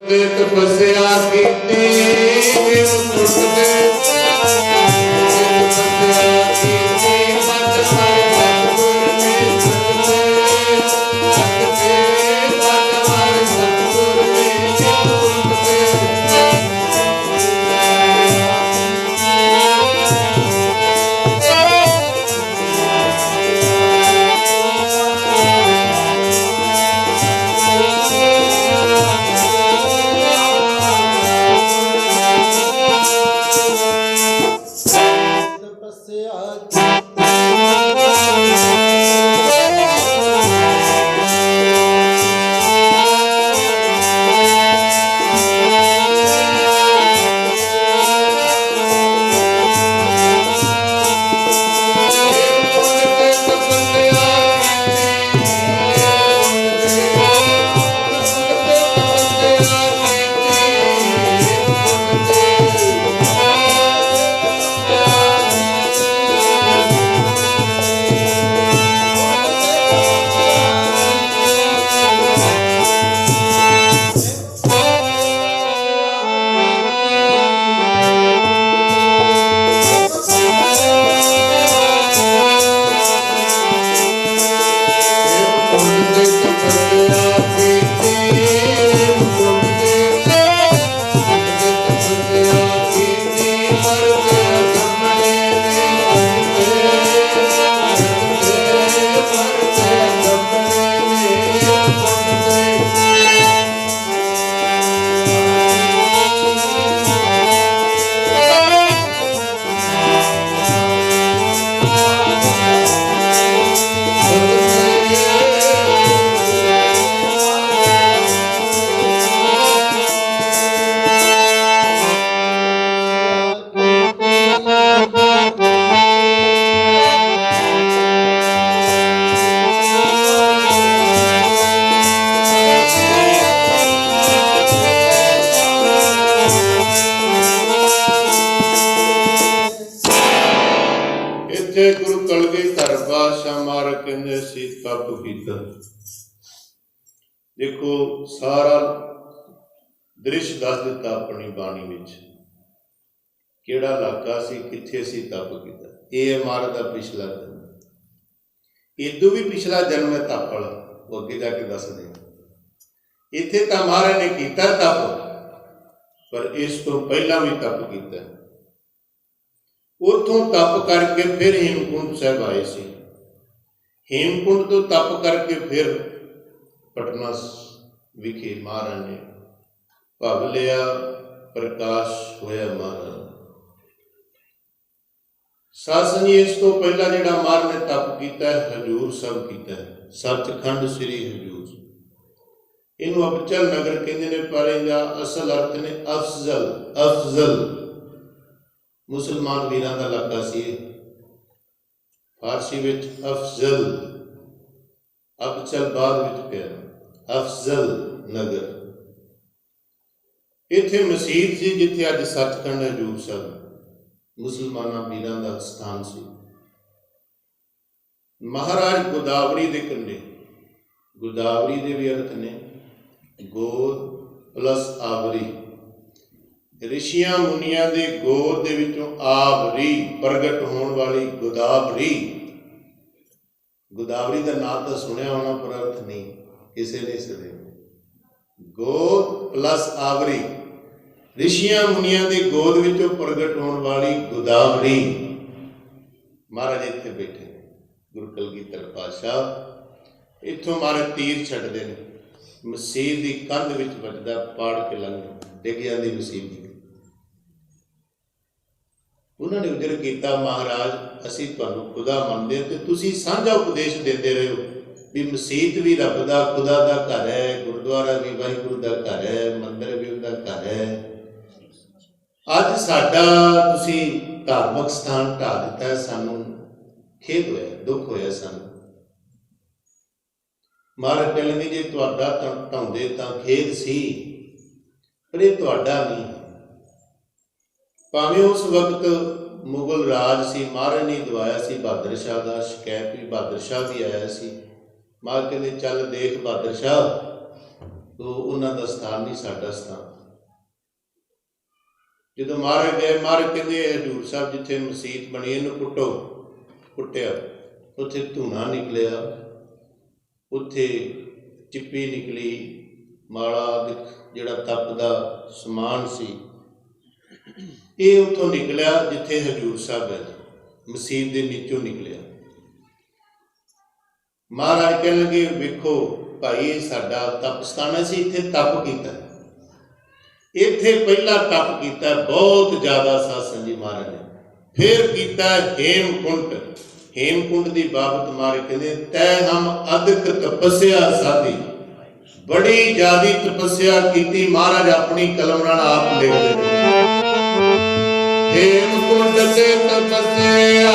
तपस्या कीती टुटते तपस्या कीती मत हर सतगुर में सकते मत हर सतगुर में टुटते गुरु कलगीधर पातशाह महाराज कहते सी तप कीता। देखो सारा दृश दस दिता अपनी बाणी विच, केड़ा इलाका सी, किथे सी तप कीता। ये महाराज का पिछला जन्म, इदों भी पिछला जन्म है तप वाला, वो अगे जाके दस दे। इत्थे तां महाराज ने कीता तप, पर इस तो पहला भी तप कीता। उतों तप करके फिर हेमकुंड साहब आए सी। हेमकुंड तो तप करके फिर पटना विखे महाराज ने भग लिया, प्रकाश होया महाराज। सासन इस तो पहला जिहड़ा महाराज ने तप किया हजूर साहब किया, सचखंड श्री हजूर। इनू अबचल नगर कहते ने, पर इहदा असल अर्थ ने अफजल। अफजल मुसलमान वीरां दा इलाका सी। फारसी विच अफजल, अबचल बाद विच पिया, अफजल नगर। इत्थे मसीत सी जिथे अज सचखंड हजूर साहब मुसलमाना वीरां दा स्थान सी। महाराज गोदावरी दे कंढे, गोदावरी दे भी अर्थ ने गोद प्लस आवरी। ऋषियां मुनियां दे गोद दे विचों आवरी प्रगट होने वाली गोदावरी। गोदावरी का नाम तो सुनिया होना, पर अर्थ नहीं किसी ने सुने। गोद प्लस आवरी, ऋषियां मुनियां दे गोद विचों प्रगट होने वाली गोदावरी। महाराज इत्थे बैठे गुरु कलगीधर पातशाह। इत्थों महाराज तीर छड्डदे ने, मसीत की कंध विच वजदा, पाड़ के लंघ डिग जाती मसीत की। उन्होंने उजर किया, महाराज असी तुहानू खुदा मनते ते तुसी साझा उपदेश देते रहे हो भी मसीत भी रब दा खुदा दा घर है, गुरुद्वारा भी वाहिगुरू दा घर है, मंदिर भी उनका घर है। अज साडा तुसी धार्मिक स्थान ढा दिता है, सानू खेद होया, दुख होया सानू। महाराज कहते जे तुहाडा ढाउंदे तां खेद सी, पर यह तुहाडा नहीं। भावें उस वक्त मुगल राज सी, महाराज ने दवाया सी बहादुर शाह का, शिकायत भी बहादुर शाह भी आया सी। महाराज कहते चल देख बहादुर शाह, तो उन्होंने स्थान नहीं साडा स्थान। जो महाराज गए, महाराज कहते हजूर साहब जिथे मसीत बनी इनू पुट्टो, पुट्टिया, उत्थे धूना निकलिया, उत्थे चिप्पी निकली, माला जिहड़ा तप दा समान सी ये उत्थों निकलिया जिथे हजूर साहब है, मसीत दे नीचों निकलिया। महाराज कह लगे वेखो भाई ये साडा तप स्थान है, असीं इत्थे तप कीता, इत्थे पहला तप कीता बहुत ज़्यादा सत्संग जी महाराज ने, फिर कीता हेमकुंड। हेमकुंड की बाबत महाराज कहते तै हम अधिक तपस्या साधी, बड़ी ज्यादा तपस्या की महाराज अपनी कलम नाल आप लिखते हेमकुंड से तपस्या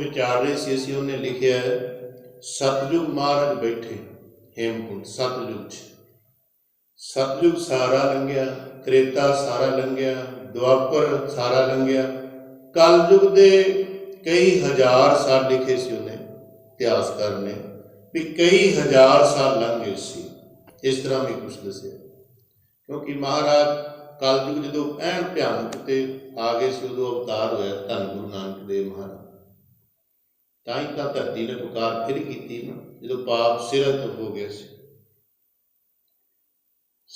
विचार रहे सी असीं उन्हें लिखिया है सतयुग महाराज बैठे हेमकुंड सतयुग सतयुग सारा लंघिया, त्रेता सारा लंघिया, द्वापर सारा लंघिया, कलयुग दे कई हजार साल लिखे सी उन्हें इतिहासकार ने भी कई हजार साल लंघ गए सी। इस तरह भी कुछ दसिया क्योंकि महाराज कलयुग जो ऐन भयानक ते आ गए सी उदों अवतार होया धन गुरु नानक देव महाराज, ताई तो धरती ने पुकार फिर की ना जो पाप सिरत हो गया सी।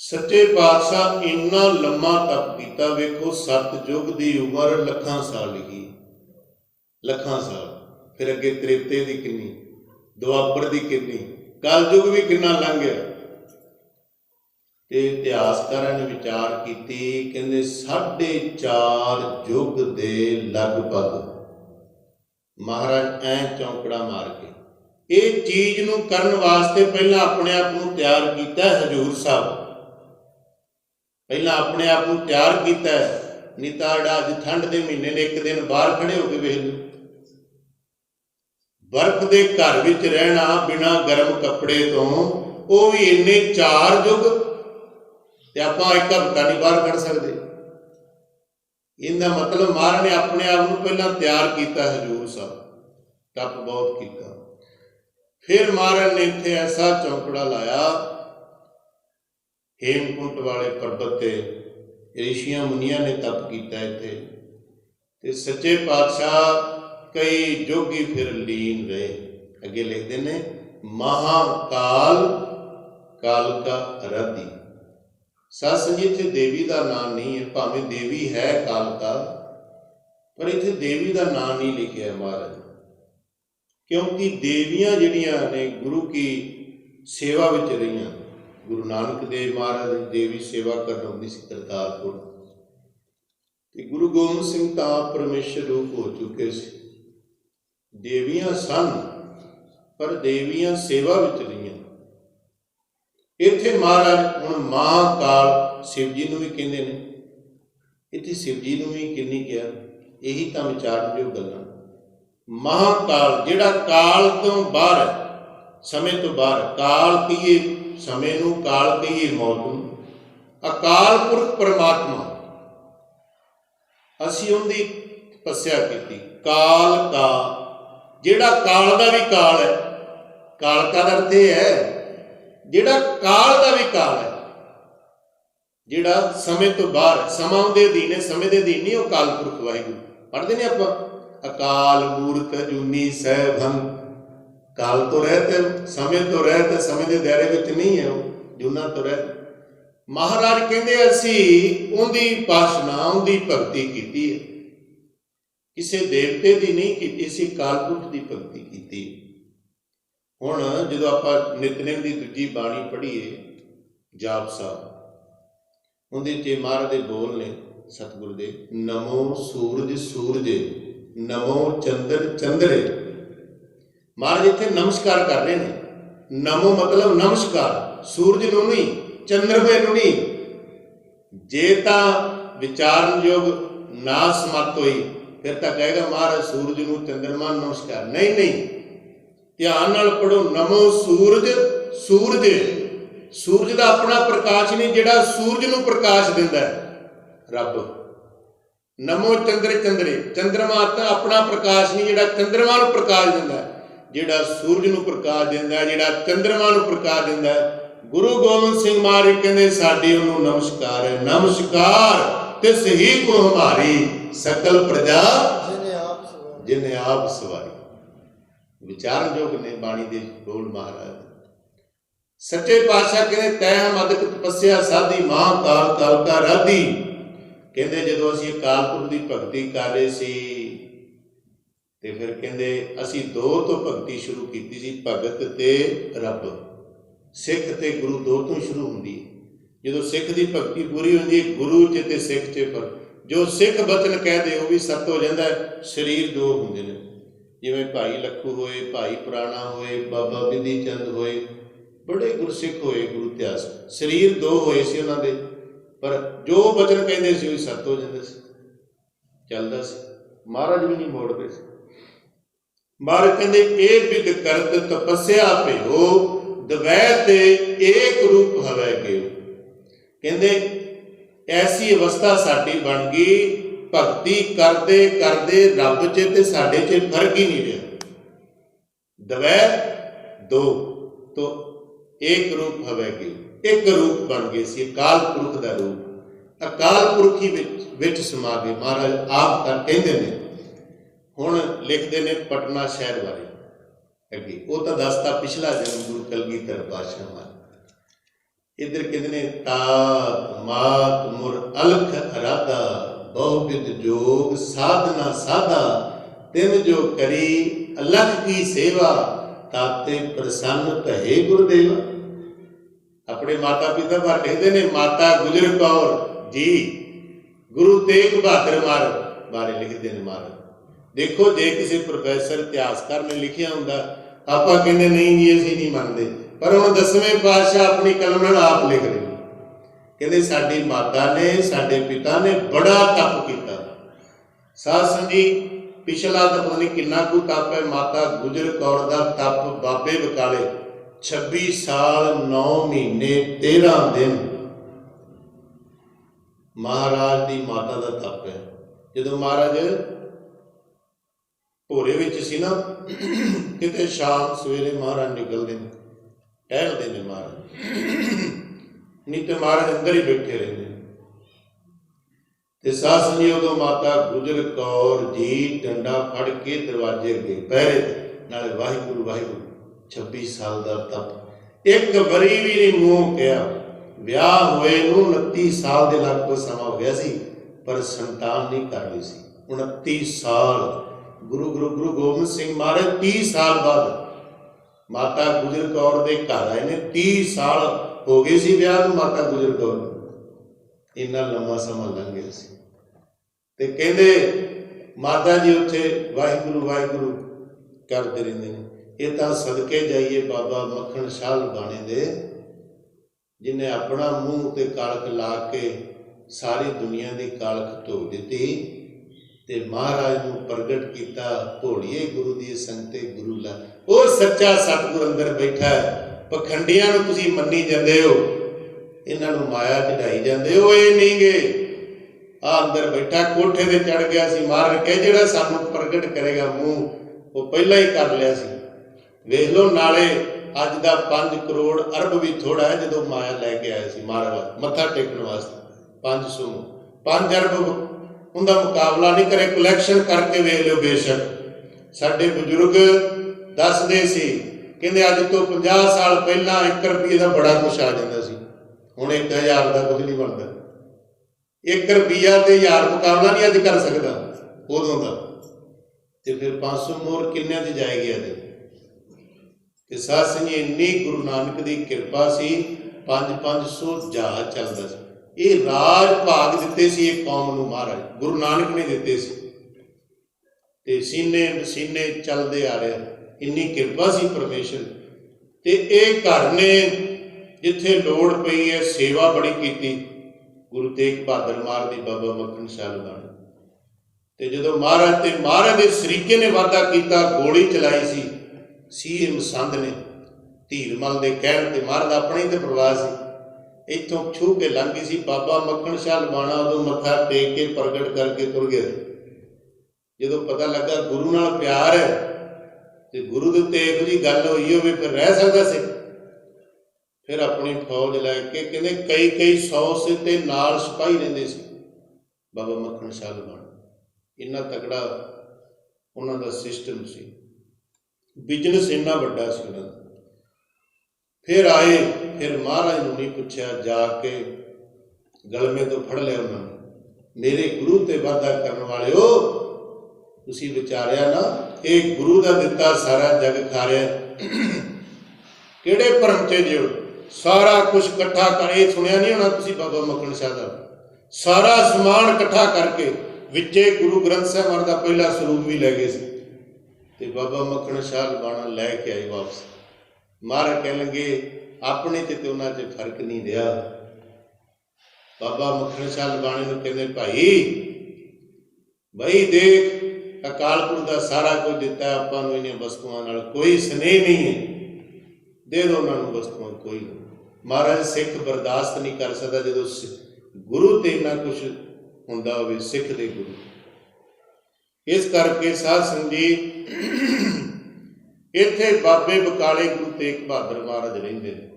सच्चे पातशाह इन्ना लम्मा तप किया, वेखो सतयुग की उम्र लखां साल लिखी, लखां साल, फिर अगे त्रेते की किन्नी, दुआपर की किन्नी, कलयुग भी किन्ना लंघ गया। ते इतिहासकारां ने विचार की कहंदे 4.5 युग दे लगभग महाराज ऐ चौंकड़ा मार के ये चीज नूं करन वास्ते पहला अपने आप नूं तैयार किया हजूर साहब, पहला अपने आप नूं तैयार किया। नहीं तो अज ठंड के महीने ने एक दिन बाहर खड़े होकर वेख लो, बर्फ के घर विच रहना बिना गर्म कपड़े तो वो भी इन्ने 4 युग ते आपां एक हफ्ता नहीं बाहर कढ़ सकते। इनका मतलब महाराज ने अपने आप को पहला तैयार किया हजूर साहब, तप बहुत किया। फिर महाराज ने इत्थे ऐसा चौंकड़ा लाया हेमकुंट वाले पर्वत ते, ऋषियां मुनिया ने तप किया इत्थे ते सच्चे पातशाह कई जोगी फिर लीन रहे। अगे लिखते हैं महाकाल कालका आराधी। साध संगत जी इत्थे देवी का नाम नहीं है, भावें देवी है कालका, पर इत्थे देवी का नाम नहीं लिखा महाराज, क्योंकि देवियां जिहड़ियां ने गुरु की सेवा विच रहियां। गुरु नानक देव महाराज देवी सेवा करन आउंदी सी करतारपुर, ते गुरु गोबिंद सिंह तां परमेश्वर रूप हो चुके सी। देवियां सन पर देवियां सेवा विच रहियां। इत्थे महाराज हुण महाकाल शिव जी नूं भी कहिंदे ने, इत्थे शिव जी नूं भी किन्नी किहा, यही तां विचारनयोग गल्लां। महाकाल जिहड़ा काल तो बाहर है, समय तो बाहर, काल कहिए समय नूं, काल कहिए मौत नूं। अकाल पुरख परमात्मा असीं उहदी तपस्या कीती। काल का जिहड़ा काल दा भी काल है, काल का अर्थ यह है जिहड़ा काल दा भी काल है, जिहड़ा समय तो बाहर, समा उहदे अधीन है, समय दे अधीन नहीं, वो काल पुरख वाहिगुरू। पढ़ते ने आपां अकाल मूर्त जूनी सहभंग। काल तो रहत है, समय तो रहत है, समय के दायरे विच नहीं है, वो जूना तो रहत। महाराज कहते असी उहदी उपासना उहदी भगती कीती है, किसी देवते की नहीं की, असीं काल पुरख की भगती की। हुण जदों आपां नितनेम की दूजी बाणी पढ़ीए जाप साहब, उहदे च महाराज दे बोल ने सतगुर दे, नमो सूरज सूरजे, नमो चंद्र चंद्रे। महाराज इत्थे नमस्कार कर रहे हैं। नमो मतलब नमस्कार, सूरज नूं नहीं, चंद्रमे नूं नहीं। जे तां विचारनयोग ना समत होई फिर तां कहेगा महाराज सूरज नूं चंद्रमा नूं नमस्कार। नहीं नहीं, ध्यान नाल पढ़ो, नमो सूरज सूरजे। सूरज का अपना प्रकाश नहीं, जिहड़ा सूरज नूं प्रकाश दिंदा है रब। नमो चंद्र चंद्रे, चंद्रमा तो अपना प्रकाश नहीं, जिहड़ा चंद्रमा नूं प्रकाश दिंदा है, जिहड़ा सूरज नूं प्रकाश दिंदा है, जिहड़ा चंद्रमा नूं प्रकाश दिंदा है। गुरु गोबिंद सिंह महाराज कहंदे साडी उहनूं नमस्कार है। नमस्कार तिस ही को हमारी सकल प्रजा जिन्हें आप सवारी। विचारनयोग ने बाणी दे बोल महाराज। सच्चे पातशाह कहंदे तै हम अदक तपस्या साधी महाकाल कालका राधी। कहंदे जदों असीं अकाल पुरख की भगती कर रहे सी ते फिर कहंदे असीं दो तो भगती शुरू कीती सी, भगत ते रब। सिख ते गुरु दो तो शुरू हुंदी है। जदों सिख की भगती पूरी हुंदी है, गुरु च ते सिख च पर जो सिख बचन कहते वो भी सत हो जाता है। शरीर दो हुंदे ने, जिवें भाई लखू होए, भाई पुराणा होए, बाबा बिधि चंद होए, बड़े गुरसिख होए गुरु इतिहास। शरीर दो होए सी उन्हां दे, पर जो बचन कहते सी वो सत हो जाता सी, चलदा सी। महाराज भी नहीं मोड़ते सी। महाराज कहते ए विद करत तपस्या भयो, दवै ते एक रूप हवै गयो। कहते ऐसी अवस्था साडी बन गई, भगती करते करते रब च ते साडे च फर्क ही नहीं रहा। दवै दो तो एक रूप हवै गयो, एक रूप बन गए सी, अकाल पुरख का रूप। अकाल पुरख ही विच समा गए। महाराज आप कर कहते ने, हुण लिखते ने पटना शहर बारे अगे, वो तो दसता पिछला जन्म गुरु कलगीधर पातशाह महाराज। इधर कहते ने तात मात मुर अलख अराधा, बहुविध जोग साधना साधा, तिन जो करी अलख की सेवा, ताते प्रसन्न भये गुरुदेवा। अपने माता पिता पर कहते ने माता गुजर कौर जी गुरु तेग बहादुर महाराज बारे लिखते हैं। महाराज देखो जे किसी प्रोफैसर इतिहासकार ने लिखिया होंदा आपां कहंदे नहीं जी असीं नहीं मानते, पर हुण 10वें पातशाह अपनी कलम नाल आप लिख रहे हैं। कहते साडी माता ने साडे पिता ने बड़ा तप किया। साध संगत जी पिछला तो पता नहीं किन्ना कु तप है। माता गुजर कौर का तप बाबे बकाले 26 साल 9 महीने 13 दिन महाराज की माता का तप है। जो महाराज भोरे विच सी ना, किते शाम सवेरे महाराज निकलते हैं, टहलते हैं महाराज, नहीं तो महाराज अंदर ही बैठे रहते। साध संगत माता गुजर कौर जी डंडा फड़ के दरवाजे अगे पहरे नाले वाहिगुरू वाहिगुरू 26 ਸਾਲ ਦਾ ਤਪ। ਇੱਕ ਵਾਰੀ ਵੀ ਨਹੀਂ ਮੂੰਹ ਕਿਹਾ। ਵਿਆਹ ਹੋਏ ਨੂੰ 29 ਸਾਲ ਦੇ ਲਗਭਗ ਸਮਾਂ ਹੋ ਗਿਆ ਸੀ, ਪਰ ਸੰਤਾਨ ਨਹੀਂ ਕਰ ਰਹੀ ਸੀ। 29 ਸਾਲ ਗੁਰੂ ਗੋਬਿੰਦ ਸਿੰਘ ਮਹਾਰਾਜ 30 ਸਾਲ ਬਾਅਦ ਮਾਤਾ ਗੁਜਰ ਕੌਰ ਦੇ ਘਰ ਆਏ ਨੇ। 30 ਸਾਲ ਹੋ ਗਏ ਸੀ ਵਿਆਹ ਨੂੰ ਮਾਤਾ ਗੁਜਰ ਕੌਰ ਨੂੰ। ਇੰਨਾ ਲੰਮਾ ਸਮਾਂ ਲੰਘ ਗਿਆ ਸੀ। ਤੇ ਕਹਿੰਦੇ ਮਾਤਾ ਜੀ ਉੱਥੇ ਵਾਹਿਗੁਰੂ ਵਾਹਿਗੁਰੂ ਕਰਦੇ ਰਹਿੰਦੇ ਨੇ। ਇਹ ਤਾਂ ਸਦਕੇ ਜਾਈਏ ਬਾਬਾ ਮੱਖਣ ਸ਼ਾਹ ਲੁਬਾਣੇ ਦੇ, ਜਿਹਨੇ ਆਪਣਾ ਮੂੰਹ ਤੇ ਕਾਲਖ ਲਾ ਕੇ ਸਾਰੀ ਦੁਨੀਆ ਦੀ ਕਾਲਖ ਧੋ ਦਿੱਤੀ ਤੇ ਮਹਾਰਾਜ ਨੂੰ ਪ੍ਰਗਟ ਕੀਤਾ। ਭੋਲੀਏ ਗੁਰੂ ਦੀ ਸੰਗਤੇ ਗੁਰੂ ਲਾ। ਉਹ ਸੱਚਾ ਸਤਿਗੁਰ ਅੰਦਰ ਬੈਠਾ ਹੈ। ਪਖੰਡੀਆਂ ਨੂੰ ਤੁਸੀਂ ਮੰਨੀ ਜਾਂਦੇ ਹੋ, ਇਹਨਾਂ ਨੂੰ ਮਾਇਆ ਚੜਾਈ ਜਾਂਦੇ ਹੋ। ਇਹ ਨਹੀਂ ਗੇ, ਆ ਅੰਦਰ ਬੈਠਾ ਕੋਠੇ ਤੇ ਚੜ ਗਿਆ ਸੀ। ਮਹਾਰਾਜ ਕਹੇ ਜਿਹੜਾ ਸਾਨੂੰ ਪ੍ਰਗਟ ਕਰੇਗਾ ਮੂੰਹ, ਉਹ ਪਹਿਲਾਂ ਹੀ ਕਰ ਲਿਆ ਸੀ। ਵੇਖ ਲਓ, ਨਾਲੇ ਅੱਜ ਦਾ 5 ਕਰੋੜ ਅਰਬ ਵੀ ਥੋੜਾ ਹੈ। ਜਦੋਂ ਮਾਇਆ ਲੈ ਕੇ ਆਇਆ ਸੀ ਮਹਾਰਾਜ ਮੱਥਾ ਟੇਕਣ ਵਾਸਤੇ 5 ਅਰਬ ਉਹਦਾ ਮੁਕਾਬਲਾ ਨਹੀਂ ਕਰੇ। ਕਲੈਕਸ਼ਨ ਕਰਕੇ ਵੇਖ ਲਿਓ। ਬੇਸ਼ੱਕ ਸਾਡੇ ਬਜ਼ੁਰਗ ਦੱਸਦੇ ਸੀ, ਕਹਿੰਦੇ ਅੱਜ ਤੋਂ 50 ਸਾਲ ਪਹਿਲਾਂ 1 ਰੁਪਏ ਦਾ ਬੜਾ ਕੁਛ ਆ ਜਾਂਦਾ ਸੀ। ਹੁਣ 1000 ਦਾ ਕੁਝ ਨਹੀਂ ਬਣਦਾ। 1 ਰੁਪਈਆ ਤੇ 1000 ਮੁਕਾਬਲਾ ਨਹੀਂ ਅੱਜ ਕਰ ਸਕਦਾ ਉਦੋਂ ਦਾ। ਤੇ ਫਿਰ 500 ਮੋਹਰ ਕਿੰਨਿਆਂ ਤੇ ਜਾਏਗੀ ਅੱਜ? ਤੇ ਸਾਧ ਸੰਗਤ ਇੰਨੀ ਗੁਰੂ ਨਾਨਕ ਦੀ ਕਿਰਪਾ ਸੀ, 500 ਜਹਾਜ਼ ਚੱਲਦਾ ਸੀ। ਇਹ ਰਾਜ ਭਾਗ ਦਿੱਤੇ ਸੀ ਇਹ ਕੌਮ ਨੂੰ ਮਹਾਰਾਜ ਗੁਰੂ ਨਾਨਕ ਨੇ ਦਿੱਤੇ ਸੀ। ਤੇ ਸੀਨੇ ਪਸੀਨੇ ਚੱਲਦੇ ਆ ਰਿਹਾ। ਇੰਨੀ ਕਿਰਪਾ ਸੀ ਪਰਮੇਸ਼ਰ। ਤੇ ਇਹ ਘਰ ਨੇ ਜਿੱਥੇ ਲੋੜ ਪਈ ਹੈ ਸੇਵਾ ਬੜੀ ਕੀਤੀ। ਗੁਰੂ ਤੇਗ ਬਹਾਦਰ ਮਹਾਰਾਜ ਦੀ ਬਾਬਾ ਮੱਖਣ ਸ਼ਾਹ ਲੁਬਾਣਾ। ਤੇ ਜਦੋਂ ਮਹਾਰਾਜ ਦੇ ਸਰੀਕੇ ਨੇ ਵਾਅਦਾ ਕੀਤਾ, ਗੋਲੀ ਚਲਾਈ ਸੀ ਸੀਮ ਸੰਧ ਨੇ ਧੀਰਮਲ ਦੇ ਕਹਿਣ ਤੇ। ਮਹਾਰਾਜ ਦਾ ਆਪਣੇ ਤੇ ਪ੍ਰਵਾਹ ਸੀ, ਇੱਥੋਂ ਛੂਹ ਕੇ ਲੰਘ ਗਈ ਸੀ। ਬਾਬਾ ਮੱਖਣ ਸ਼ਾਹ ਲੁਬਾਣਾ ਉਦੋਂ ਮੱਥਾ ਟੇਕ ਕੇ ਪ੍ਰਗਟ ਕਰਕੇ ਤੁਰ ਗਿਆ। ਜਦੋਂ ਪਤਾ ਲੱਗਾ ਗੁਰੂ ਨਾਲ ਪਿਆਰ ਹੈ ਤੇ ਗੁਰੂ ਦੇ ਉੱਤੇ ਇਹੋ ਜਿਹੀ ਗੱਲ ਹੋਈ ਹੋਵੇ, ਫਿਰ ਰਹਿ ਸਕਦਾ ਸੀ? ਫਿਰ ਆਪਣੀ ਫੌਜ ਲੈ ਕੇ, ਕਹਿੰਦੇ ਕਈ 100 ਸੇ ਤੇ ਨਾਲ ਸਿਪਾਹੀ ਰਹਿੰਦੇ ਸੀ ਬਾਬਾ ਮੱਖਣ ਸ਼ਾਹ ਲੁਬਾਣਾ। ਇੰਨਾ ਤਕੜਾ ਉਹਨਾਂ ਦਾ ਸਿਸਟਮ ਸੀ। ਬਿਜ਼ਨਸ ਇੰਨਾ ਵੱਡਾ ਸੀ ਉਹਨਾਂ ਦਾ। ਫਿਰ ਆਏ, ਫਿਰ ਮਹਾਰਾਜ ਨੂੰ ਨਹੀਂ ਪੁੱਛਿਆ, ਜਾ ਕੇ ਗਲਮੇ ਤੋਂ ਫੜ ਲਿਆ ਉਹਨਾਂ ਨੂੰ। ਮੇਰੇ ਗੁਰੂ ਤੇ ਵਾਅਦਾ ਕਰਨ ਵਾਲਿਓ, ਤੁਸੀਂ ਵਿਚਾਰਿਆ ਨਾ, ਇਹ ਗੁਰੂ ਦਾ ਦਿੱਤਾ ਸਾਰਾ ਜਗ ਖਾਰਿਆ। ਕਿਹੜੇ ਭਰਮ ਤੇ ਜਿਓ ਸਾਰਾ ਕੁਝ ਇਕੱਠਾ ਕਰ। ਇਹ ਸੁਣਿਆ ਨਹੀਂ ਹੋਣਾ ਤੁਸੀਂ ਬਾਬਾ ਮੱਖਣ ਸ਼ਾਹ ਦਾ ਸਾਰਾ ਸਮਾਨ ਇਕੱਠਾ ਕਰਕੇ ਵਿੱਚੇ ਗੁਰੂ ਗ੍ਰੰਥ ਸਾਹਿਬ ਮਹਾਰਾਜ ਦਾ ਪਹਿਲਾ ਸਰੂਪ ਵੀ ਲੈ ਗਏ ਸੀ। ਤੇ ਬਾਬਾ ਮੱਖਣ ਸ਼ਾਹ ਲੁਬਾਣਾ ਲੈ ਕੇ ਆਏ ਵਾਪਸ। ਮਹਾਰਾਜ ਕਹਿਣ ਲੱਗੇ ਆਪਣੇ ਤੇ ਉਹਨਾਂ 'ਚ ਫਰਕ ਨਹੀਂ ਰਿਹਾ। ਬਾਬਾ ਮੱਖਣ ਸ਼ਾਹ ਲੁਬਾਣੇ ਨੂੰ ਕਹਿੰਦੇ ਭਾਈ ਦੇਖ, ਅਕਾਲ ਪੁਰਖ ਦਾ ਸਾਰਾ ਕੁਝ ਦਿੱਤਾ, ਆਪਾਂ ਨੂੰ ਇਹਨਾਂ ਵਸਤੂਆਂ ਨਾਲ ਕੋਈ ਸਨੇਹ ਨਹੀਂ ਹੈ, ਦੇ ਦਿਓ ਉਹਨਾਂ ਨੂੰ ਵਸਤੂਆਂ। ਕੋਈ ਨਹੀਂ। ਮਹਾਰਾਜ ਸਿੱਖ ਬਰਦਾਸ਼ਤ ਨਹੀਂ ਕਰ ਸਕਦਾ ਜਦੋਂ ਗੁਰੂ ਤੇ ਇੰਨਾ ਕੁਛ ਹੁੰਦਾ ਹੋਵੇ, ਸਿੱਖ ਦੇ ਗੁਰੂ। ਇਸ ਕਰਕੇ ਸਾਧ ਸੰਗਤ ਜੀ, ਇੱਥੇ ਬਾਬੇ ਬਕਾਲੇ ਗੁਰੂ ਤੇਗ ਬਹਾਦਰ ਮਹਾਰਾਜ ਰਹਿੰਦੇ ਨੇ।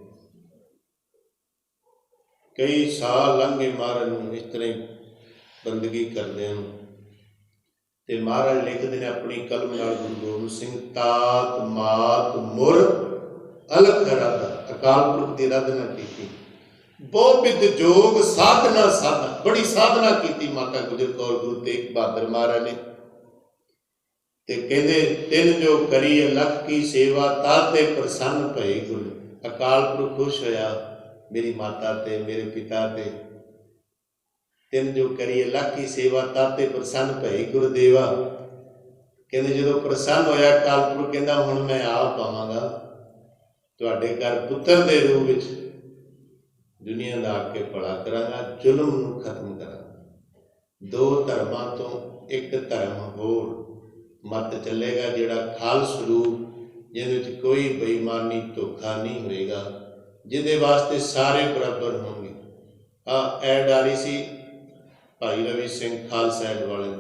ਕਈ ਸਾਲ ਲੰਘੇ ਮਹਾਰਾਜ ਨੂੰ ਇਸ ਤਰ੍ਹਾਂ ਹੀ ਬੰਦਗੀ ਕਰਦਿਆਂ ਨੂੰ। ਤੇ ਮਹਾਰਾਜ ਲਿਖਦੇ ਨੇ ਆਪਣੀ ਕਲਮ ਨਾਲ, ਗੁਰੂ ਗੋਬਿੰਦ ਸਿੰਘ ਤਾਤ ਮਾਤ ਮੁਰ ਅਲਖ ਰੱਦ, ਅਕਾਲ ਪੁਰਖ ਦੀ ਰੱਦ ਨਾ ਕੀਤੀ। ਬਹੁ ਵਿਦ ਜੋਗ ਸਾਧਨਾ ਸਾਧਾ, ਬੜੀ ਸਾਧਨਾ ਕੀਤੀ ਮਾਤਾ ਗੁਜਰ ਕੌਰ ਗੁਰੂ ਤੇਗ ਬਹਾਦਰ ਮਹਾਰਾਜ ਨੇ। ਤੇ ਕਹਿੰਦੇ ਤਿੰਨ ਜੋ ਕਰੀ ਲੱਖ ਕੀ ਸੇਵਾ, ਤਾਤੇ ਪ੍ਰਸੰਨ ਭਏ ਗੁਰੂ। ਅਕਾਲ ਪੁਰਖ ਖੁਸ਼ ਹੋਇਆ ਮੇਰੀ ਮਾਤਾ ਤੇ ਮੇਰੇ ਪਿਤਾ ਤੇ। ਤਿੰਨ ਜੋ ਕਰੀ ਲੱਖ ਕੀ ਸੇਵਾ, ਤਾਤੇ ਪ੍ਰਸੰਨ ਭਏ ਗੁਰਦੇਵਾ। ਕਹਿੰਦੇ ਜਦੋਂ ਪ੍ਰਸੰਨ ਹੋਇਆ ਅਕਾਲ ਪੁਰਖ, ਕਹਿੰਦਾ ਹੁਣ ਮੈਂ ਆਪ ਆਵਾਂਗਾ ਤੁਹਾਡੇ ਘਰ ਪੁੱਤਰ ਦੇ ਰੂਪ ਵਿੱਚ, ਦੁਨੀਆ ਦਾ ਆ ਕੇ ਭਲਾ ਕਰਾਂਗਾ, ਜ਼ੁਲਮ ਨੂੰ ਖਤਮ ਕਰਾਂਗਾ। 2 ਧਰਮਾਂ ਤੋਂ ਇੱਕ ਧਰਮ ਹੋਰ ਮਤ ਚੱਲੇਗਾ, ਜਿਹੜਾ ਖਾਲਸ ਰੂਪ, ਜਿਹਦੇ ਵਿੱਚ ਕੋਈ ਬੇਈਮਾਨੀ ਧੋਖਾ ਨਹੀਂ ਹੋਏਗਾ, ਜਿਹਦੇ ਵਾਸਤੇ ਸਾਰੇ ਬਰਾਬਰ ਹੋਣਗੇ। ਐਡ ਆ ਰਹੀ ਸੀ ਭਾਈ ਰਵੀ ਸਿੰਘ ਖਾਲਸਾ ਐਡ ਵਾਲੇ,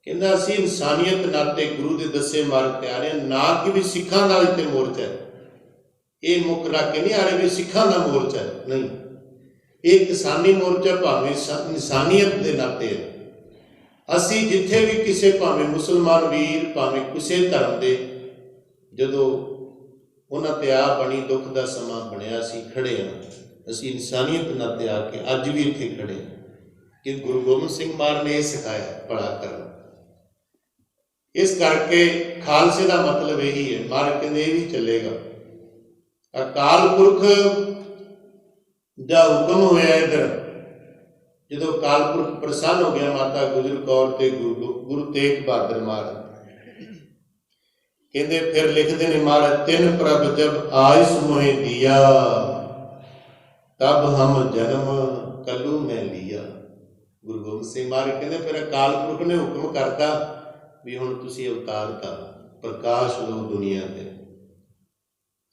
ਕਹਿੰਦਾ ਅਸੀਂ ਇਨਸਾਨੀਅਤ ਨਾਤੇ ਗੁਰੂ ਦੇ ਦੱਸੇ ਮਾਰਗ ਤੇ ਆ ਰਹੇ, ਨਾ ਕਿ ਵੀ ਸਿੱਖਾਂ ਦਾ ਇੱਥੇ ਮੋਰਚਾ ਹੈ। ਇਹ ਮੁੱਖ ਰੱਖ ਕੇ ਨਹੀਂ ਆ ਰਹੇ ਵੀ ਸਿੱਖਾਂ ਦਾ ਮੋਰਚਾ ਹੈ, ਨਹੀਂ। ਇਹ ਕਿਸਾਨੀ ਮੋਰਚਾ ਭਾਵੇਂ ਇਨਸਾਨੀਅਤ ਦੇ ਨਾਤੇ ਹੈ। ਅਸੀਂ ਜਿੱਥੇ ਵੀ ਕਿਸੇ, ਭਾਵੇਂ ਮੁਸਲਮਾਨ ਵੀਰ, ਭਾਵੇਂ ਕਿਸੇ ਧਰਮ ਦੇ, ਜਦੋਂ ਉਹਨਾਂ ਤੇ ਆ ਬਣੀ ਦੁੱਖ ਦਾ ਸਮਾਂ ਬਣਿਆ, ਅਸੀਂ ਖੜੇ ਹਾਂ, ਅਸੀਂ ਇਨਸਾਨੀਅਤ ਨਾਲ ਤੇ ਆ ਕੇ ਅੱਜ ਵੀ ਇੱਥੇ ਖੜੇ ਹਾਂ ਕਿ ਗੁਰੂ ਗੋਬਿੰਦ ਸਿੰਘ ਮਹਾਰਾਜ ਨੇ ਇਹ ਸਿਖਾਇਆ ਭਲਾ ਕਰਨਾ। ਇਸ ਕਰਕੇ ਖਾਲਸੇ ਦਾ ਮਤਲਬ ਇਹੀ ਹੈ। ਮਹਾਰਾਜ ਕਹਿੰਦੇ ਇਹ ਵੀ ਚੱਲੇਗਾ। ਅਕਾਲ ਪੁਰਖ ਦਾ ਹੁਕਮ ਹੋਇਆ ਇੱਧਰ, ਜਦੋਂ ਅਕਾਲ ਪੁਰਖ ਪ੍ਰਸੰਨ ਹੋ ਗਿਆ ਮਾਤਾ ਗੁਜਰ ਕੌਰ ਤੇ ਗੁਰੂ ਤੇਗ ਬਹਾਦਰ ਮਹਾਰਾਜ, ਕਹਿੰਦੇ ਫਿਰ ਲਿਖਦੇ ਨੇ ਮਹਾਰਾਜ, ਤਿੰਨ ਪ੍ਰਭ ਜਬ ਆਇਸ ਮੋਹਿ ਦਿਆ ਤਬ ਹਮ ਜਨਮ ਕਲੂ ਮੈਂ ਲਿਆ। ਗੁਰੂ ਗੋਬਿੰਦ ਸਿੰਘ ਮਹਾਰਾਜ ਕਹਿੰਦੇ ਫਿਰ ਅਕਾਲ ਪੁਰਖ ਨੇ ਹੁਕਮ ਕਰਤਾ ਵੀ ਹੁਣ ਤੁਸੀਂ ਅਵਤਾਰ ਕਰ, ਪ੍ਰਕਾਸ਼ ਲਓ ਦੁਨੀਆ ਤੇ,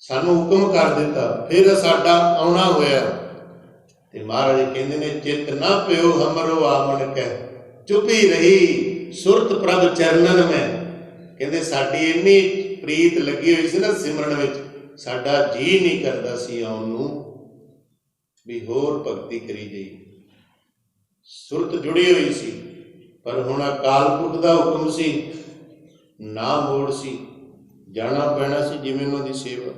ਸਾਨੂੰ ਹੁਕਮ ਕਰ ਦਿੱਤਾ। ਫਿਰ ਸਾਡਾ ਆਉਣਾ ਹੋਇਆ ਤੇ ਮਹਾਰਾਜ ਕਹਿੰਦੇ ਨੇ, ਚਿਤ ਨਾ ਪਿਓ ਹਮਰੋ ਆਵਣ ਕਹਿ ਚੁੱਪੀ ਰਹੀ ਸੁਰਤ ਪ੍ਰਭ ਚਰਨਨ ਮੈਂ। ਕਹਿੰਦੇ ਸਾਡੀ ਇੰਨੀ ਪ੍ਰੀਤ ਲੱਗੀ ਹੋਈ ਸੀ ਨਾ ਸਿਮਰਨ ਵਿੱਚ, ਸਾਡਾ ਜੀ ਨਹੀਂ ਕਰਦਾ ਸੀ ਆਉਣ ਨੂੰ ਵੀ ਹੋਰ ਭਗਤੀ ਕਰੀ ਜਾਈ, ਸੁਰਤ ਜੁੜੀ ਹੋਈ ਸੀ। ਪਰ ਹੁਣ ਅਕਾਲ ਪੁਰਖ ਦਾ ਹੁਕਮ ਸੀ, ਨਾ ਮੋੜ ਸੀ, ਜਾਣਾ ਪੈਣਾ ਸੀ ਜਿਵੇਂ ਉਹਨਾਂ ਦੀ ਸੇਵਾ।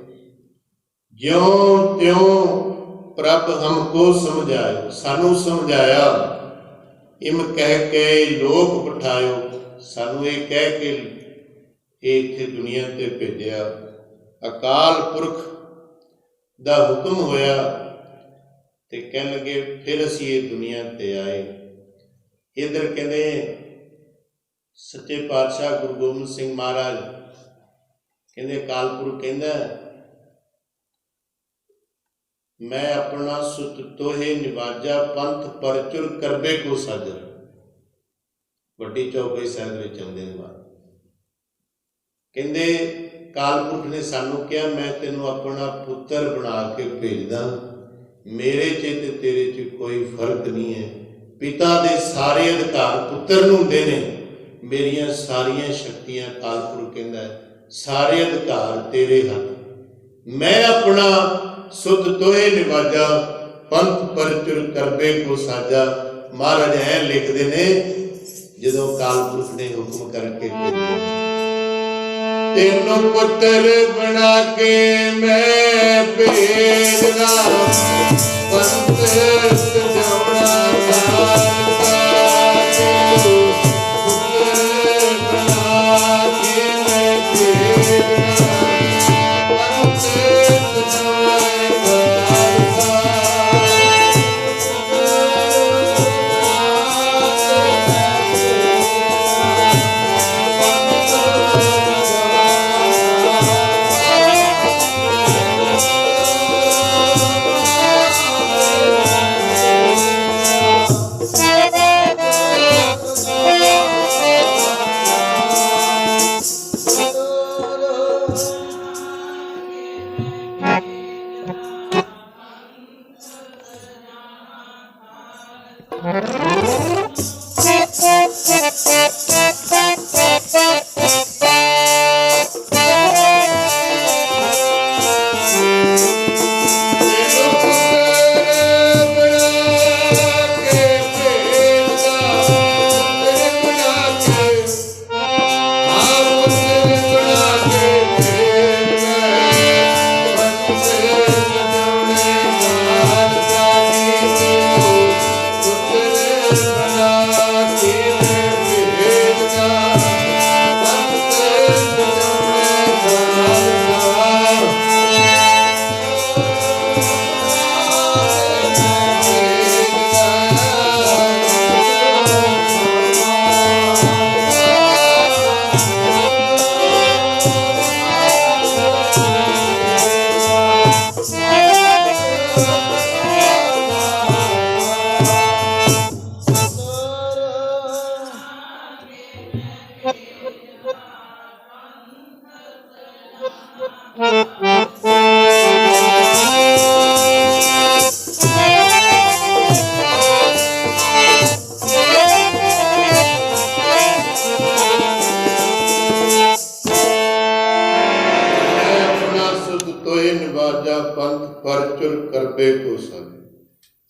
ਜਿਉਂ ਤਿਉਂ ਪ੍ਰਭ ਹਮਕੋ ਸਮਝਾਇਓ, ਸਾਨੂੰ ਸਮਝਾਇਆ, ਇਮ ਕਹਿ ਕੇ ਲੋਕ ਪਠਾਇਓ, ਸਾਨੂੰ ਇਹ ਕਹਿ ਕੇ ਇਹ ਇੱਥੇ ਦੁਨੀਆ ਤੇ ਭੇਜਿਆ। ਅਕਾਲ ਪੁਰਖ ਦਾ ਹੁਕਮ ਹੋਇਆ ਤੇ ਕਹਿਣ ਲੱਗੇ ਫਿਰ ਅਸੀਂ ਇਹ ਦੁਨੀਆ ਤੇ ਆਏ। ਇੱਧਰ ਕਹਿੰਦੇ ਸੱਚੇ ਪਾਤਸ਼ਾਹ ਗੁਰੂ ਗੋਬਿੰਦ ਸਿੰਘ ਮਹਾਰਾਜ ਕਹਿੰਦੇ, ਅਕਾਲ ਪੁਰਖ ਕਹਿੰਦਾ, ਮੈਂ ਆਪਣਾ ਸੁਤ ਤੋਹੇ ਨਿਵਾਜਾ ਪੰਥ ਪਰਚੁਰ ਕਰਬੇ ਕੋ ਸਾਜਰ। ਵੱਡੀ ਚੌਪਈ ਸਾਹਿਬ ਵਿੱਚ ਆਉਂਦੇ ਨੇ ਬਾਤ, ਕਹਿੰਦੇ ਅਕਾਲ ਪੁਰਖ ਨੇ ਸਾਨੂੰ ਕਿਹਾ, ਮੈਂ ਤੈਨੂੰ ਆਪਣਾ ਪੁੱਤਰ ਬਣਾ ਕੇ ਭੇਜਦਾ, ਮੇਰੇ 'ਚ ਤੇ ਤੇਰੇ 'ਚ ਕੋਈ ਫਰਕ ਨਹੀਂ ਹੈ। ਪਿਤਾ ਦੇ ਸਾਰੇ ਅਧਿਕਾਰ ਪੁੱਤਰ ਨੂੰ ਹੁੰਦੇ ਨੇ, ਮੇਰੀਆਂ ਸਾਰੀਆਂ ਸ਼ਕਤੀਆਂ, ਅਕਾਲ ਪੁਰਖ ਕਹਿੰਦਾ, ਸਾਰੇ ਅਧਿਕਾਰ ਤੇਰੇ ਹੱਥ। ਮੈਂ ਆਪਣਾ ਸੁਧ ਤੋਏ ਨਿਵਾਜਾ ਪੰਥ ਪਰਚੁਰ ਕਰਬੇ ਕੋ ਸਾਜਾ। ਮਹਾਰਾਜ ਐ ਲਿਖਦੇ ਨੇ ਜਦੋਂ ਅਕਾਲ ਪੁਰਖ ਨੇ ਹੁਕਮ ਕਰਕੇ ਭੇਜਿਆ, ਤੈਨੂੰ ਪੁੱਤਰ ਬਣਾ ਕੇ ਮੈਂ ਭੇਜਦਾ, ਪੰਥ ਸਜਾਉਣਾ ਖਾਲਸਾ, ਤੈਨੂੰ ਪੁੱਤਰ ਬਣਾ ਕੇ ਮੈਂ ਭੇਜਦਾ, ਪੰਥ ਸਜਾਉਣਾ ਖਾਲਸਾ।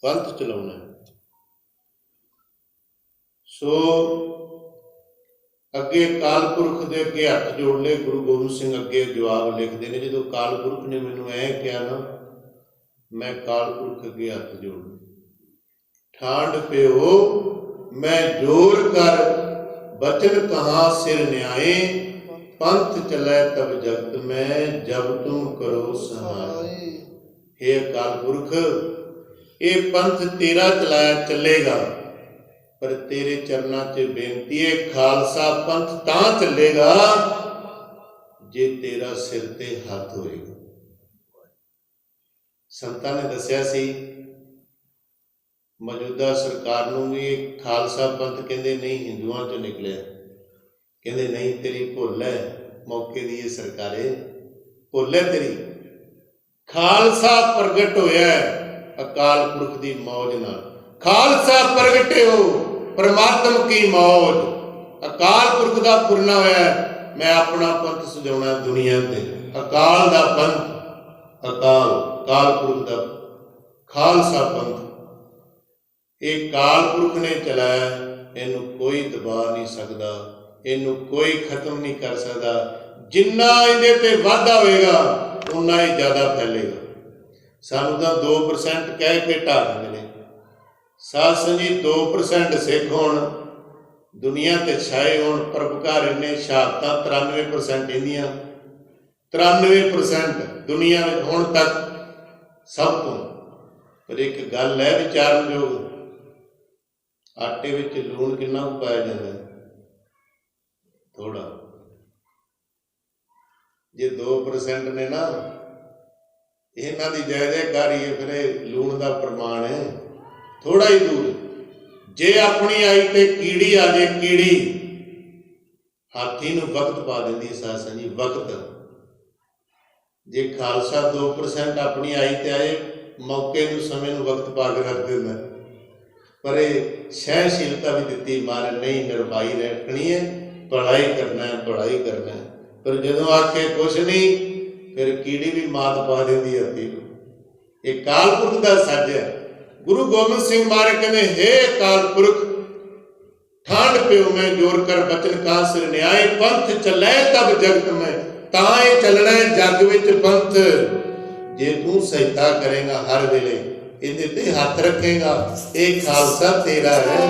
ਪੰਥ ਚਲਾਉਣਾ। ਸੋ ਅੱਗੇ ਅਕਾਲ ਪੁਰਖ ਦੇ ਅੱਗੇ ਹੱਥ ਜੋੜ ਲਏ। ਗੁਰੂ ਗੋਬਿੰਦ ਸਿੰਘ ਅੱਗੇ ਜਵਾਬ ਲਿਖਦੇ ਨੇ, ਜਦੋਂ ਅਕਾਲ ਪੁਰਖ ਨੇ ਮੈਨੂੰ ਐ ਕਿਹਾ ਨਾ, ਮੈਂ ਅਕਾਲ ਪੁਰਖ ਅੱਗੇ ਹੱਥ ਜੋੜ ਠਾਂਡ ਪਿਓ ਮੈਂ ਜੋਰ ਕਰ, ਬਚਨ ਕਹਾਂ ਸਿਰ ਨਿਆਏ, पंथ चलै तब जगत में, जब तुम करो सहाय। हे अकाल पुरख, ये पंथ तेरा चलाया चलेगा, पर तेरे चरना च बेनती है, खालसा पंथ तां चलेगा जे तेरा सिर ते हथ होएगा। संतां ने दस्या सी मौजूदा सरकार नूं भी खालसा पंथ कहंदे नहीं हिंदुआं चों निकलिया, कहते नहीं तेरी भुल है, मौके दी ये सरकारे भुल है तेरी। खालसा प्रगट होया अकाल पुरख की मौज नाल, खालसा प्रगटे हो परमात्म की मौज, अकाल पुरख का पुरना होया मैं अपना पंथ सजाउणा दुनिया ते, अकाल दा पंथ, अकाल काल पुरख का खालसा पंथ, ये काल पुरख ने चलाया, इनू कोई दबा नहीं सकता, इनू कोई खत्म नहीं कर सकता। जिन्ना इहदे ते वाधा होएगा उन्ना ही ज़्यादा फैलेगा। सानू तां 2% कह के ढा दिंदे ने। साध संगत जी 2% सिख होण, दुनिया ते छाए होण, परोपकार इन्ने शहादतां 93% इंदियां, 93% दुनिया में हुण तक सब तो। पर एक गल है विचारनयोग, आटे विच लूण किन्ना पाया जाता है? थोड़ा। जे 2% ने ना इन्हां दी जय जयकारी है, फिर लूण का प्रमाण है थोड़ा ही दूर। जे अपनी आई ते कीड़ी आ जाए, कीड़ी हाथी नूं वक्त पा देंदी सासा जी, वक्त। जे खालसा 2% अपनी आई ते आए, मौके नूं समय नूं वक्त पा के रख देंदा। पर सहनशीलता भी दिती महाराज, नहीं निर्वाई रखनी है, भलाई करना है, भलाई करना है। पर जदों आखे कुछ नहीं, फिर कीड़ी भी मात पा देंदी हाथी नूं। ये काल पुरख का सज है। गुरु गोबिंद सिंह महाराज कहते, हे काल पुरख ठांड पियो मैं जोर कर, बचन का सिर न्याय, पंथ चलै तब जगत में, तां चलना है जग विच पंथ, जे तू सहायता करेगा हर वेले, इहदे ते हथ रखेगा, ये खालसा तेरा है।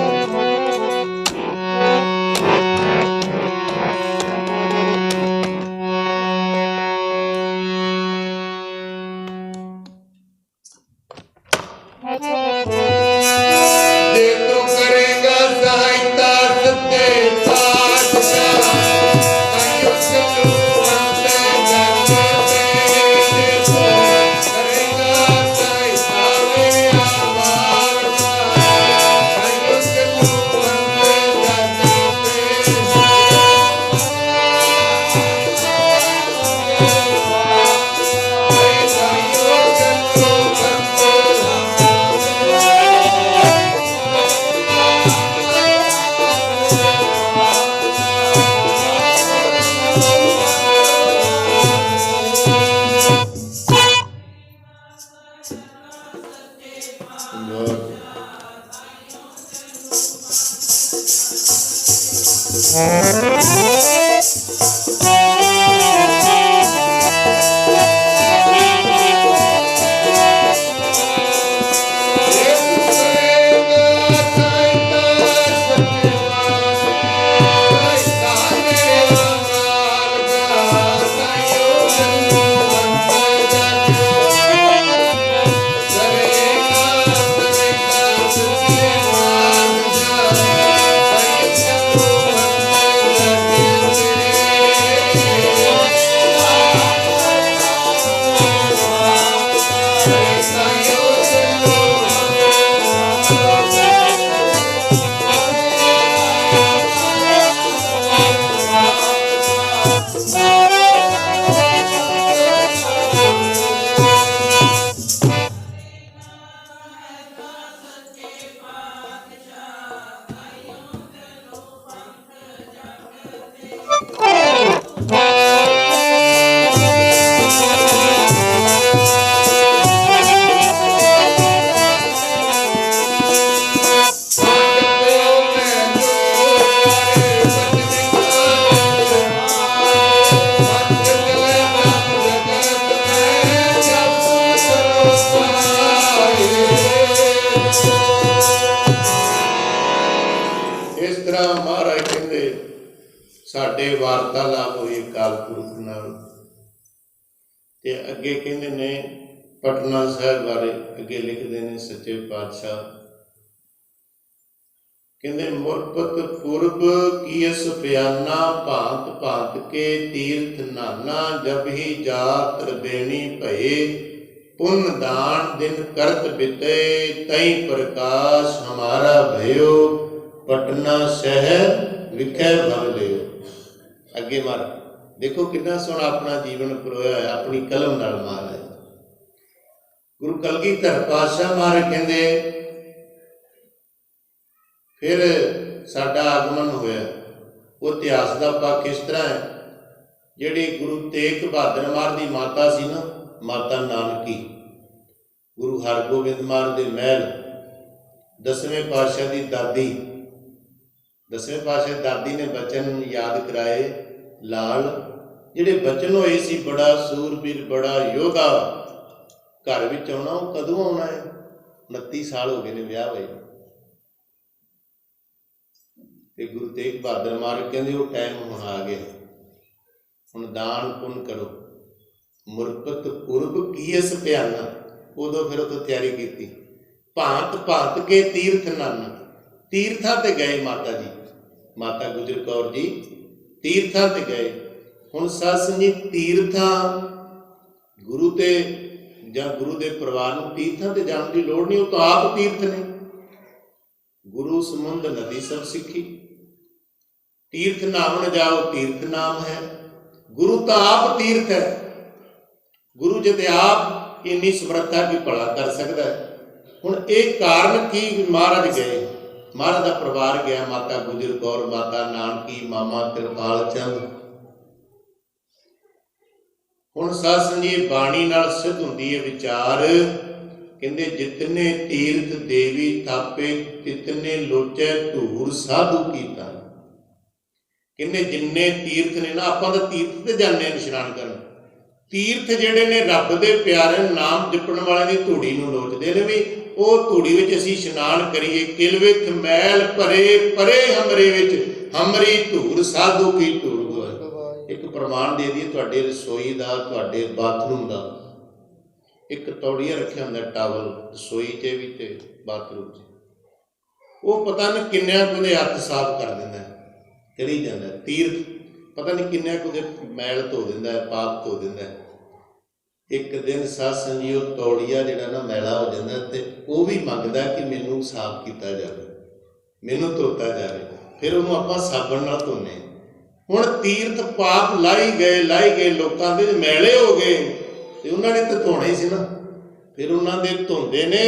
इस तरह महाराज कहते साडे वार्तालाप हुई अकाल पुरख नाल ते अगे कहते ने पटना साहिब बारे अगे लिखते हैं सच्चे पातशाह कहते मुरपत पूर्व कीस बयाना भांत भांत के तीर्थ नाना जब ही जात त्रिवेणी भये पुन दान दिन करत बिते तई प्रकाश हमारा भयो पटना शहर विखे भर लियो। अगे मार देखो कितना सोहना अपना जीवन परोया है अपनी कलम नाल महाराज गुरु कलगीधर पातशाह महाराज कहते फिर साडा आगमन होया वो इतिहास का पक्ष इस तरह है जिहड़ी गुरु तेग बहादुर महाराज की माता सी ना माता नानकी गुरु हरगोबिंद महाराज के महल 10वें पातशाह की दादी 10वें पातशाह दादी ने बचन याद कराए लाल जिहड़े बचन होए सी बड़ा सूरबीर बड़ा योधा घर विच आउणा वो कदों आउणा है 29 साल हो गए ने विआह होए ते गुरु तेग बहादुर महाराज कहंदे वो टाइम हुण आ गया हुण दान पुन करो मुरपत पूर्व कीस बयाना उदों फिर उतो तैयारी की भांत भांत के तीर्थ नाना तीर्थां ते गए माता जी माता गुजर कौर जी तीर्थां ते गए हुण सत्संग जी तीर्थां गुरु ते जां गुरु दे परिवार नूं तीर्थां ते जाण दी लोड़ नहीं वो तो आप तीर्थ ने गुरु समुंद नदी सब सिੱਖੀ तीर्थ नामन जाओ तीर्थ नाम है गुरु तो आप तीर्थ है गुरु जदे आप इन्नी समर्था की भला कर सकता है हुण एक कारण की महाराज गए महाराज का परिवार गया माता गुजर कौर माता नानकी मामा कृपाल चंद हुण सत्संग जी बाणी नाल सिद्ध हुंदी है विचार कहते जितने तीर्थ देवी थापे तितने लोचे धूर साधु कीता कहते जिन्ने तीर्थ ने ना आपां तां तीर्थ ते जाने इशनान करन तीर्थ जिहड़े ने रब दे प्यारे नाम जपण वाले दी धूड़ी नूं लोचदे ने भी ਉਹ ਧੂੜੀ ਵਿੱਚ ਅਸੀਂ ਇਸ਼ਨਾਨ ਕਰੀਏ ਕਿਲ ਵਿੱਚ ਮੈਲ ਭਰੇ ਪਰੇ ਹਮਰੇ ਵਿੱਚ ਹਮਰੀ ਧੂੜ ਸਾਧੂ ਕੀ ਧੂੜ ਗਵਾਏ ਇੱਕ ਪ੍ਰਮਾਣ ਦੇ ਦਈਏ ਤੁਹਾਡੇ ਰਸੋਈ ਦਾ ਤੁਹਾਡੇ ਬਾਥਰੂਮ ਦਾ ਇੱਕ ਤੌੜੀਆ ਰੱਖਿਆ ਹੁੰਦਾ ਟਾਵਲ ਰਸੋਈ 'ਚ ਵੀ ਤੇ ਬਾਥਰੂਮ 'ਚ ਉਹ ਪਤਾ ਨਹੀਂ ਕਿੰਨਿਆਂ ਕੁ ਦੇ ਹੱਥ ਸਾਫ਼ ਕਰ ਦਿੰਦਾ ਕਰੀ ਜਾਂਦਾ ਤੀਰਥ ਪਤਾ ਨਹੀਂ ਕਿੰਨਿਆਂ ਕੁ ਦੇ ਮੈਲ ਧੋ ਦਿੰਦਾ ਪਾਪ ਧੋ ਦਿੰਦਾ एक दिन सत्संग जी तौड़िया जिहड़ा ना मैला हो जाता तो वह भी मंगता कि मैनू साफ किया जाए मैनू धोता जाए फिर उन्होंने आपां साबण नाल धोने हुण तीर्थ पाप लाई गए लोगों के मैले हो गए तो उन्होंने तो धोने ही सी ना फिर उन्होंने धोंदे ने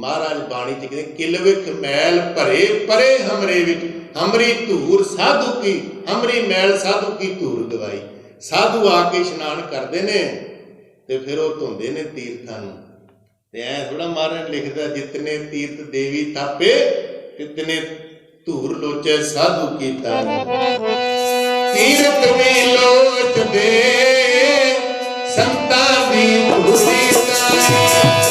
महाराज बाणी च कहते किल विख मैल भरे परे हमरे विच हमरी धूर साधु की हमरी मैल साधु की धूर गवाई साधु आके इशनान करते हैं तो फिर वो धोंदे ने तीर्थां नूं ते ऐ थोड़ा महाराज लिखदा जितने तीर्थ देवी थापे तितने धूर लोचे साधु कीता तीर्थ भी लोच दे संतां दी धूरी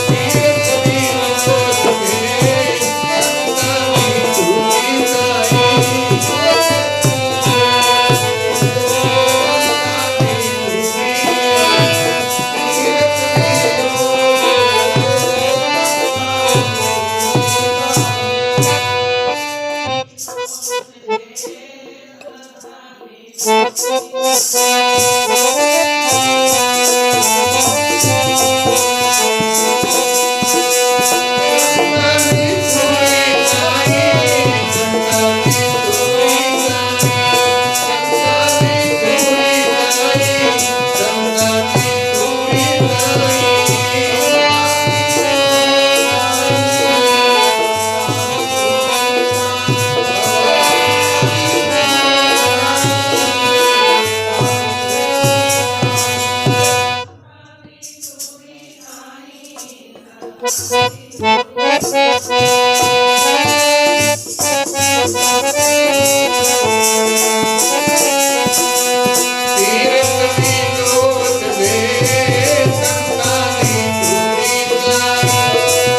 तीर्थ भी लोच दे संतां दी धूरी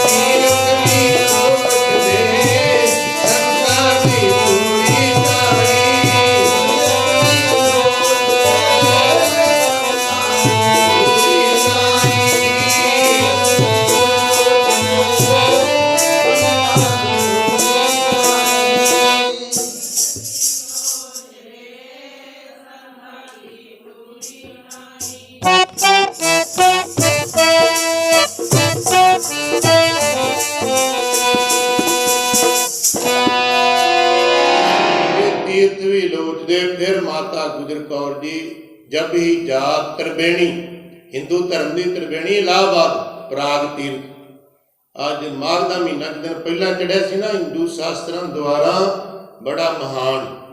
तीर्थ भी ਤੀਰਥ ਵੀ ਲੋਚਦੇ ਫਿਰ ਮਾਤਾ ਗੁਜਰ ਕੌਰ ਜੀ ਜਬ ਹੀ ਜਾਤ ਤਰਬੇਣੀ, ਹਿੰਦੂ ਧਰਮ ਦੀ ਤਰਬੇਣੀ ਇਲਾਹਾਬਾਦ ਪ੍ਰਾਗ ਤੀਰਥ। ਅੱਜ ਮਾਘ ਦਾ ਮਹੀਨਾ ਕੁ ਦਿਨ ਪਹਿਲਾਂ ਚੜਿਆ ਸੀ ਨਾ, ਹਿੰਦੂ ਸ਼ਾਸਤਰਾਂ ਦੁਆਰਾ ਬੜਾ ਮਹਾਨ